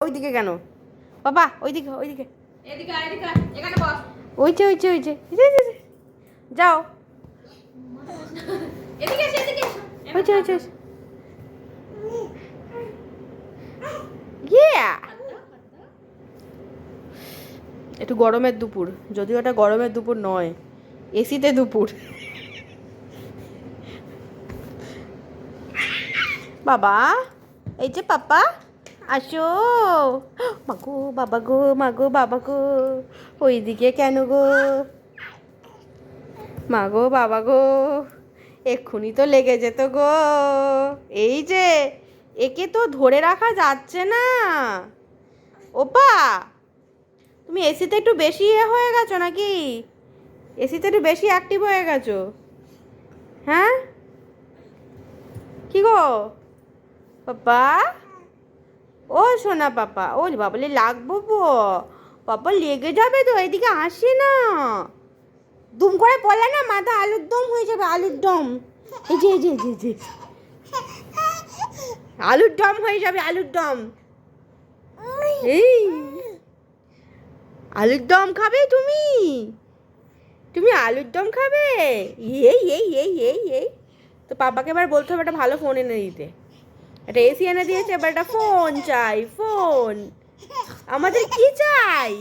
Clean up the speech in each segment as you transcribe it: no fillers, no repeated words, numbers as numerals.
ওইদিকে কেন বাবা? ওইদিকে ওইদিকে এদিকে এদিকে এখানে বস। ওইছে ওইছে ওইছে যাও। এদিকে এসে এদিকে ওইছে ওইছে ইয়া একটু গরমের দুপুর, যদিও ওটা গরমের দুপুর নয়, এসিতে দুপুর। বাবা এই যে পাপা আসো। মাগো বাবা গো, মাগো বাবা গো, ওইদিকে কেন গো? মাগো বাবা গো, এক্ষুনি তো লেগে যেত গো। এই যে একে তো ধরে রাখা যাচ্ছে না। ওপা তুমি এসিতে একটু বেশি হয়ে গেছো নাকি? এসিতে একটু বেশি অ্যাক্টিভ হয়ে গেছো, হ্যাঁ? কি গো পাপা? ও সোনা পাপা, ও বাবলে লাগবো পাপা, লেগে যাবে তো, এদিকে আসে না। দুম করে পড়লে না মাথা আলুর দম হয়ে যাবে, আলুর দম। এই যে এই যে এই যে আলুর দম হয়ে যাবে, আলুর দম। এই আলুর দম খাবে তুমি? তুমি আলুর দম খাবে? এই তো পাপাকে এবার বলতে হবে একটা ভালো ফোন এনে দিতে। একটা এসি এনে দিয়েছে, এবার একটা ফোন চাই, ফোন। আমাদের কি চাই?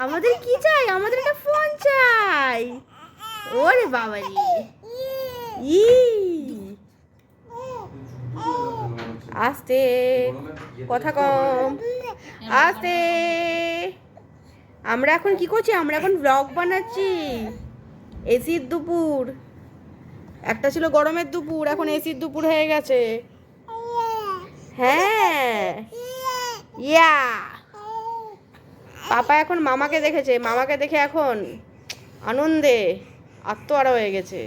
আমাদের কি চাই? আমাদের একটা ফোন চাই। ওরে বাবা রে, ই আস্তে কথা কম, আস্তে। আমরা এখন কি করছি? আমরা এখন ব্লগ বানাচ্ছি। এসির দুপুর, একটা ছিল গরমের দুপুর, এখন এসির দুপুর হয়ে গেছে। হ্যাঁ ইয়া পাপা এখন মামাকে দেখেছে, মামাকে দেখে এখন আনন্দে আত্মহারা হয়ে গেছে।